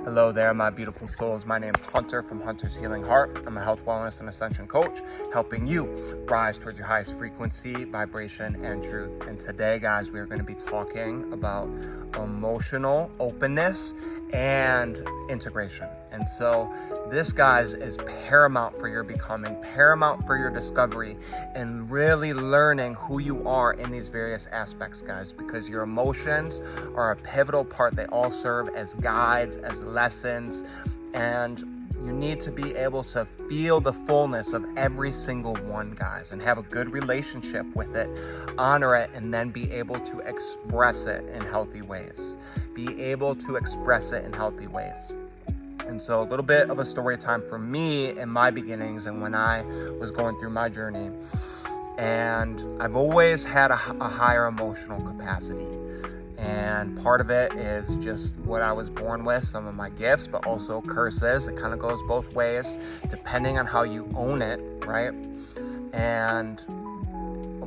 Hello there, my beautiful souls. My name is Hunter from Hunter's Healing Heart. I'm a health, wellness, and ascension coach, helping you rise towards your highest frequency, vibration, and truth. And today, guys, we are going to be talking about emotional openness and integration. And so this, guys, is paramount for your becoming, paramount for your discovery, and really learning who you are in these various aspects, guys, because your emotions are a pivotal part. They all serve as guides, as lessons, and you need to be able to feel the fullness of every single one, guys, and have a good relationship with it, honor it, and then be able to express it in healthy ways. Be able to express it in healthy ways. And so a little bit of a story time for me in my beginnings and when I was going through my journey. And I've always had a higher emotional capacity. And part of it is just what I was born with, some of my gifts, but also curses. It kind of goes both ways, depending on how you own it, right? And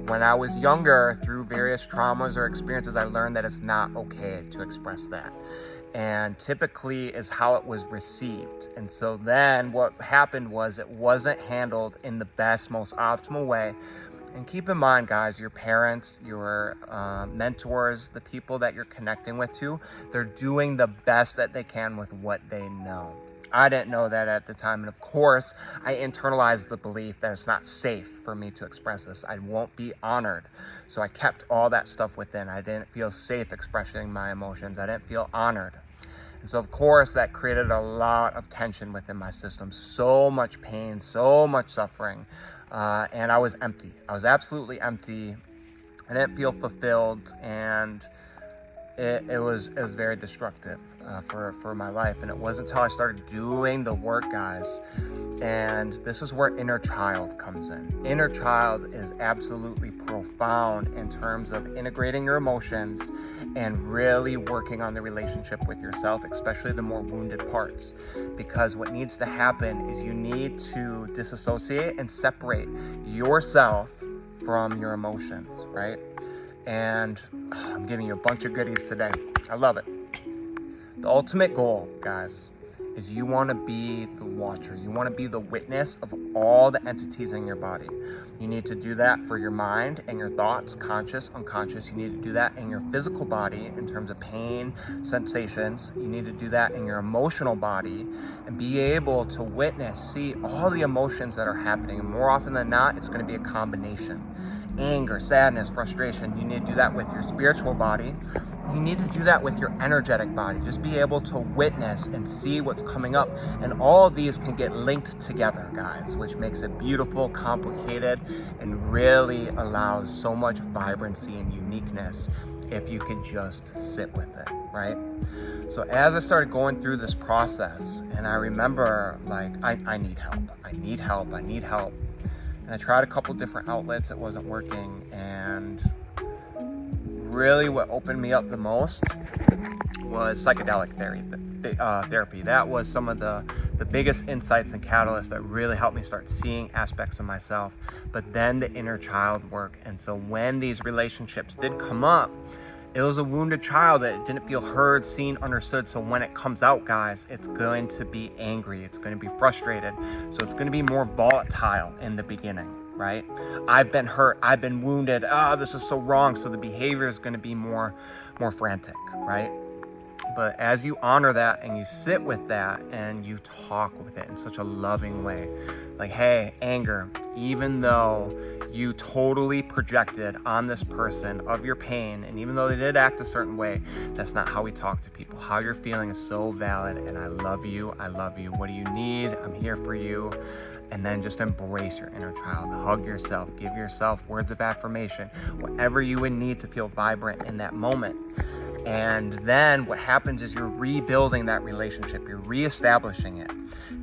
when I was younger, through various traumas or experiences, I learned that it's not okay to express that. And typically is how it was received. And so then what happened was it wasn't handled in the best, most optimal way. And keep in mind, guys, your parents, your mentors, the people that you're connecting with too, they're doing the best that they can with what they know. I didn't know that at the time. And of course, I internalized the belief that it's not safe for me to express this. I won't be honored. So I kept all that stuff within. I didn't feel safe expressing my emotions. I didn't feel honored. And so, of course, that created a lot of tension within my system. So much pain, so much suffering. And I was empty. I was absolutely empty. I didn't feel fulfilled. And it was very destructive for my life. And it wasn't until I started doing the work, guys. And this is where inner child comes in. Inner child is absolutely profound in terms of integrating your emotions and really working on the relationship with yourself, especially the more wounded parts. Because what needs to happen is you need to disassociate and separate yourself from your emotions, right? And I'm giving you a bunch of goodies today. I love it. The ultimate goal, guys, is you want to be the watcher. You want to be the witness of all the entities in your body. You need to do that for your mind and your thoughts, conscious, unconscious. You need to do that in your physical body in terms of pain, sensations. You need to do that in your emotional body and be able to witness, see all the emotions that are happening. And more often than not, it's going to be a combination. Anger, sadness, frustration. You need to do that with your spiritual body. You need to do that with your energetic body. Just be able to witness and see what's coming up. And all of these can get linked together, guys, which makes it beautiful, complicated, and really allows so much vibrancy and uniqueness if you can just sit with it, right? So as I started going through this process, and I remember, like, I need help. I need help. I need help. And I tried a couple different outlets. It wasn't working. And really what opened me up the most was psychedelic therapy. That was some of the biggest insights and catalysts that really helped me start seeing aspects of myself. But then the inner child work. And so when these relationships did come up, it was a wounded child that didn't feel heard, seen, understood. So when it comes out, guys, it's going to be angry. It's going to be frustrated. So it's going to be more volatile in the beginning, right? I've been hurt. I've been wounded. This is so wrong. So the behavior is going to be more frantic, right? But as you honor that and you sit with that and you talk with it in such a loving way, like, hey, anger, even though you totally projected on this person of your pain, and even though they did act a certain way, that's not how we talk to people. How you're feeling is so valid, and I love you. I love you. What do you need? I'm here for you. And then just embrace your inner child. Hug yourself. Give yourself words of affirmation. Whatever you would need to feel vibrant in that moment. And then what happens is you're rebuilding that relationship. You're reestablishing it.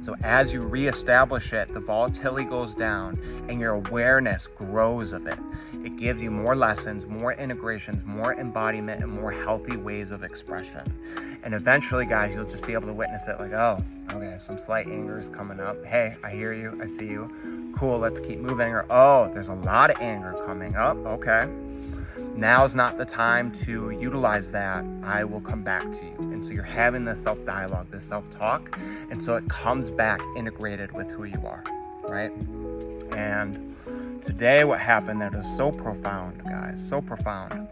So as you reestablish it, the volatility goes down and your awareness grows of it. It gives you more lessons, more integrations, more embodiment, and more healthy ways of expression. And eventually, guys, you'll just be able to witness it like, oh, okay, some slight anger is coming up. Hey, I hear you. I see you. Cool, let's keep moving. Or, oh, there's a lot of anger coming up. Okay. now's not the time to utilize that. I will come back to you. And so you're having this self-dialogue, this self-talk. And so it comes back integrated with who you are, right? And today what happened that was so profound, guys, so profound,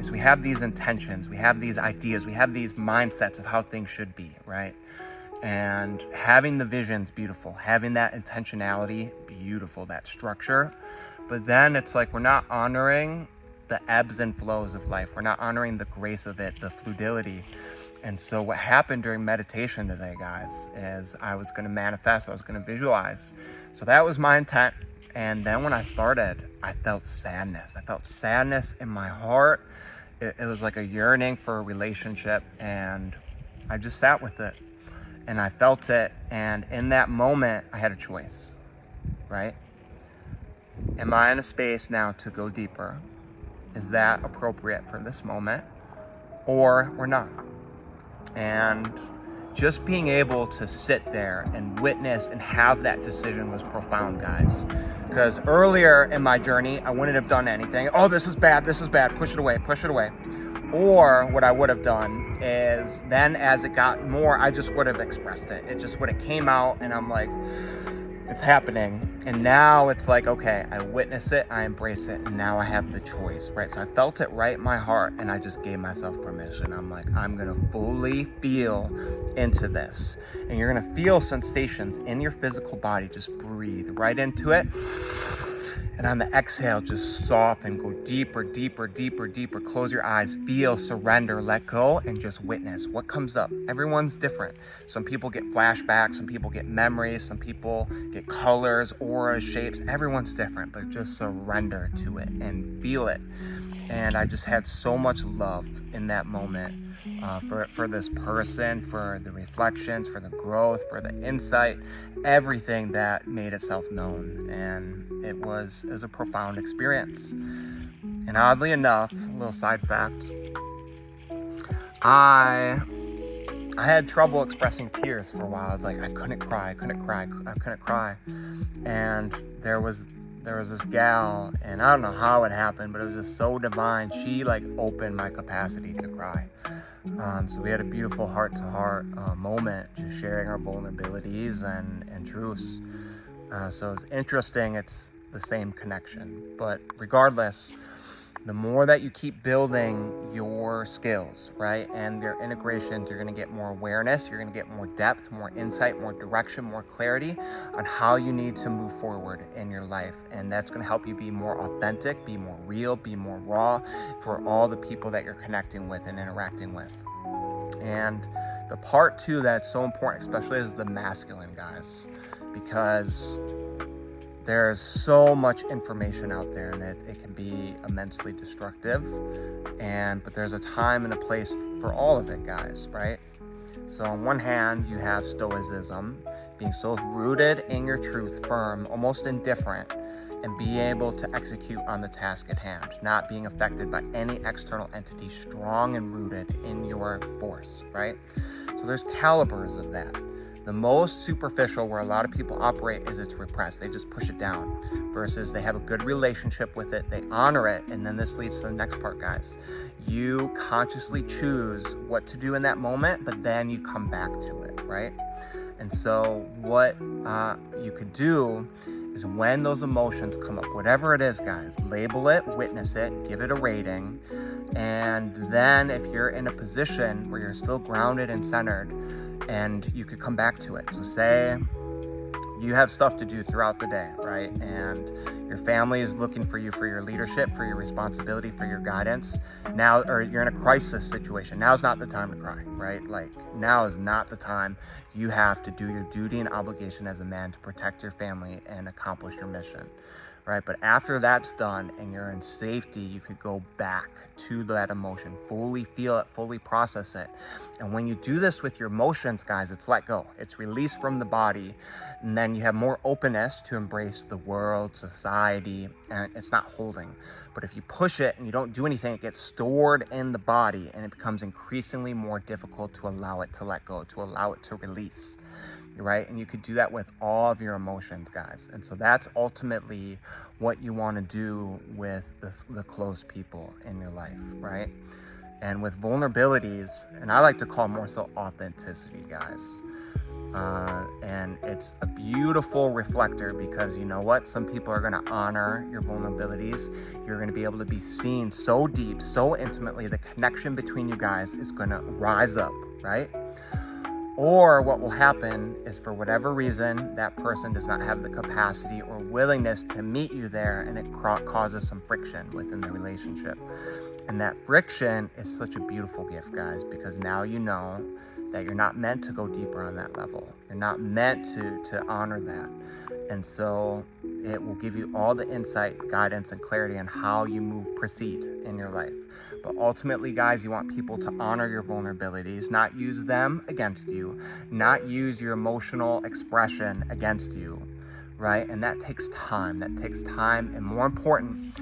is we have these intentions, we have these ideas, we have these mindsets of how things should be, right? And having the vision's beautiful, having that intentionality, beautiful, that structure. But then it's like we're not honoring the ebbs and flows of life. We're not honoring the grace of it, the fluidity. And so what happened during meditation today, guys, is I was going to manifest, I was going to visualize. So that was my intent. And then when I started, I felt sadness. I felt sadness in my heart. It was like a yearning for a relationship, and I just sat with it and I felt it. And in that moment, I had a choice, right? Am I in a space now to go deeper? Is that appropriate for this moment? Or we're not. And just being able to sit there and witness and have that decision was profound, guys. Because earlier in my journey, I wouldn't have done anything. Oh, this is bad, push it away, push it away. Or what I would have done is then as it got more, I just would have expressed it. It just would have came out and I'm like, it's happening. And now it's like, okay, I witness it, I embrace it, and now I have the choice, right? So I felt it right in my heart, and I just gave myself permission. I'm like, I'm gonna fully feel into this. And you're gonna feel sensations in your physical body. Just breathe right into it. And on the exhale, just soften, go deeper, deeper, deeper, deeper. Close your eyes, feel, surrender, let go, and just witness what comes up. Everyone's different. Some people get flashbacks, some people get memories, some people get colors, auras, shapes. Everyone's different, but just surrender to it and feel it. And I just had so much love in that moment for this person, for the reflections, for the growth, for the insight, everything that made itself known. And it was a profound experience. And oddly enough, a little side fact, I had trouble expressing tears for a while. I was like, I couldn't cry. And there was this gal, and I don't know how it happened, but it was just so divine. She like opened my capacity to cry. So we had a beautiful heart-to-heart moment, just sharing our vulnerabilities and truths. So it's interesting, it's the same connection. But regardless, the more that you keep building your skills, right, and their integrations, you're going to get more awareness, you're going to get more depth, more insight, more direction, more clarity on how you need to move forward in your life. And that's going to help you be more authentic, be more real, be more raw for all the people that you're connecting with and interacting with. And the part two that's so important, especially is the masculine, guys, because there's so much information out there, and it can be immensely destructive. But there's a time and a place for all of it, guys, right? So on one hand, you have stoicism, being so rooted in your truth, firm, almost indifferent, and be able to execute on the task at hand, not being affected by any external entity, strong and rooted in your force, right? So there's calibers of that. The most superficial, where a lot of people operate, is it's repressed. They just push it down, versus they have a good relationship with it, they honor it. And then this leads to the next part, guys. You consciously choose what to do in that moment, but then you come back to it, right? And so what you could do is, when those emotions come up, whatever it is, guys, label it, witness it, give it a rating. And then if you're in a position where you're still grounded and centered, and you could come back to it. So say you have stuff to do throughout the day, right? And your family is looking for you for your leadership, for your responsibility, for your guidance. Now, or you're in a crisis situation. Now's not the time to cry, right? Like, now is not the time. You have to do your duty and obligation as a man to protect your family and accomplish your mission, right? But after that's done and you're in safety, you could go back to that emotion, fully feel it, fully process it. And when you do this with your emotions, guys, it's let go. It's released from the body. And then you have more openness to embrace the world, society, and it's not holding. But if you push it and you don't do anything, it gets stored in the body, and it becomes increasingly more difficult to allow it to let go, to allow it to release. right? And you could do that with all of your emotions, guys. And so that's ultimately what you want to do with the close people in your life, right? And with vulnerabilities, and I like to call more so authenticity, guys. And it's a beautiful reflector, because you know what? Some people are going to honor your vulnerabilities. You're going to be able to be seen so deep, so intimately. The connection between you guys is going to rise up, right? Or what will happen is, for whatever reason, that person does not have the capacity or willingness to meet you there, and it causes some friction within the relationship. And that friction is such a beautiful gift, guys, because now you know that you're not meant to go deeper on that level. You're not meant to honor that. And so it will give you all the insight, guidance, and clarity on how you proceed in your life. But ultimately, guys, you want people to honor your vulnerabilities, not use them against you, not use your emotional expression against you, right? And that takes time. And more important,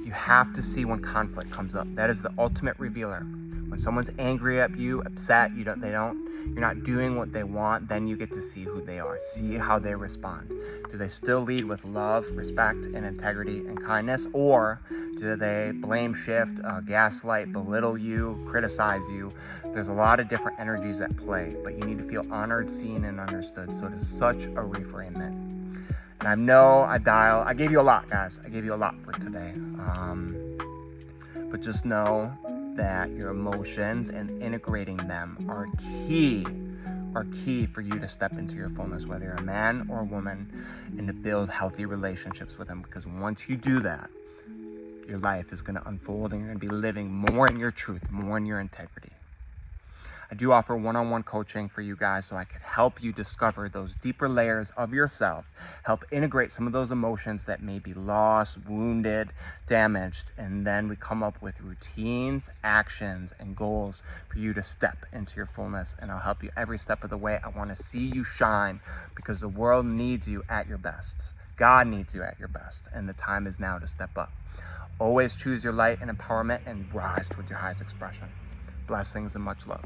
you have to see when conflict comes up. That is the ultimate revealer. When someone's angry at you, upset, you're not doing what they want, then you get to see who they are, see how they respond. Do they still lead with love, respect, and integrity and kindness? Or do they blame shift, gaslight, belittle you, criticize you? There's a lot of different energies at play, but you need to feel honored, seen, and understood. So it is such a reframement. And I know I gave you a lot, guys. I gave you a lot for today. But just know that your emotions and integrating them are key for you to step into your fullness, whether you're a man or a woman, and to build healthy relationships with them. Because once you do that, your life is going to unfold, and you're going to be living more in your truth, more in your integrity. I do offer one-on-one coaching for you guys, so I could help you discover those deeper layers of yourself, help integrate some of those emotions that may be lost, wounded, damaged, and then we come up with routines, actions, and goals for you to step into your fullness. And I'll help you every step of the way. I want to see you shine, because the world needs you at your best. God needs you at your best, and the time is now to step up. Always choose your light and empowerment and rise towards your highest expression. Blessings and much love.